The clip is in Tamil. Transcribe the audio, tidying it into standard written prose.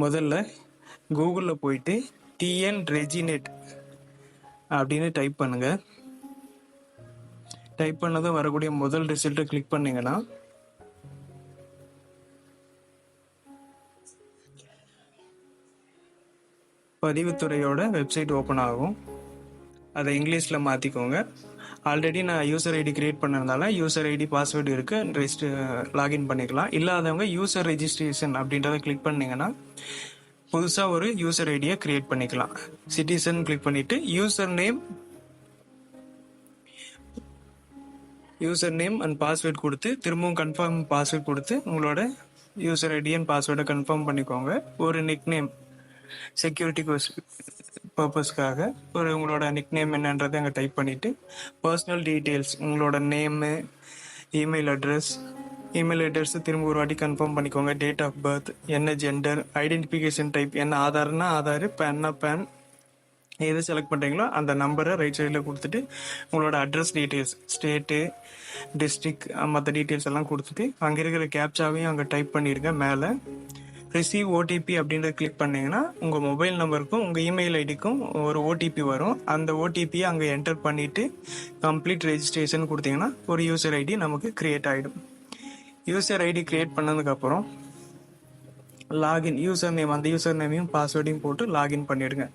முதல்ல கூகுளில் போயிட்டு Tnreginet அப்படின்னு டைப் பண்ணுங்க. டைப் பண்ணதும் வரக்கூடிய முதல் ரிசல்ட்டை கிளிக் பண்ணீங்கன்னா பதிவுத்துறையோட வெப்சைட் ஓப்பன் ஆகும். அதை இங்கிலீஷில் மாற்றிக்கோங்க. ஆல்ரெடி நான் யூசர் ஐடி கிரியேட் பண்ணதுனால யூசர் ஐடி பாஸ்வேர்டு இருக்குது, லாகின் பண்ணிக்கலாம். இல்லாதவங்க யூசர் ரெஜிஸ்ட்ரேஷன் அப்படின்றத கிளிக் பண்ணிங்கன்னா புதுசாக ஒரு யூசர் ஐடியை கிரியேட் பண்ணிக்கலாம். சிட்டிசன் கிளிக் பண்ணிவிட்டு யூசர் நேம் அண்ட் பாஸ்வேர்ட் கொடுத்து திரும்பவும் கன்ஃபார்ம் பாஸ்வேர்ட் கொடுத்து உங்களோட யூசர் ஐடி அண்ட் பாஸ்வேர்டை கன்ஃபார்ம் பண்ணிக்கோங்க. ஒரு நிக் நேம் செக்யூரிட்டி பர்பஸ்க்காக உங்களோட நிக் நேம் என்னன்றதை அங்கே டைப் பண்ணிவிட்டு பர்சனல் டீட்டெயில்ஸ் உங்களோட நேமு, இமெயில் அட்ரஸ் திரும்ப ஒரு வாட்டி கன்ஃபார்ம் பண்ணிக்கோங்க. டேட் ஆஃப் பர்த், என்ன ஜெண்டர், ஐடென்டிஃபிகேஷன் டைப் என்ன, ஆதார்னா ஆதார், பேன்னா பேன், எது செலக்ட் பண்ணுறீங்களோ அந்த நம்பரை ரைட் சைடில் கொடுத்துட்டு உங்களோட அட்ரஸ் டீட்டெயில்ஸ், ஸ்டேட்டு, டிஸ்ட்ரிக்ட், மற்ற டீட்டெயில்ஸ் எல்லாம் கொடுத்துட்டு அங்கே இருக்கிற கேப்சாவையும் அங்கே டைப் பண்ணிடுங்க. மேலே ரிசீவ் ஓடிபி அப்படின்றத கிளிக் பண்ணிங்கன்னா உங்கள் மொபைல் நம்பருக்கும் உங்கள் இமெயில் ஐடிக்கும் ஒரு ஓடிபி வரும். அந்த ஓடிபியை அங்கே என்டர் பண்ணிவிட்டு கம்ப்ளீட் ரெஜிஸ்ட்ரேஷன் கொடுத்தீங்கன்னா ஒரு யூசர் ஐடி நமக்கு க்ரியேட் ஆகிடும். யூசர் ஐடி க்ரியேட் பண்ணதுக்கப்புறம் லாகின், யூசர் நேம், அந்த யூசர் நேமையும் பாஸ்வேர்டையும் போட்டு லாகின் பண்ணிவிடுங்க.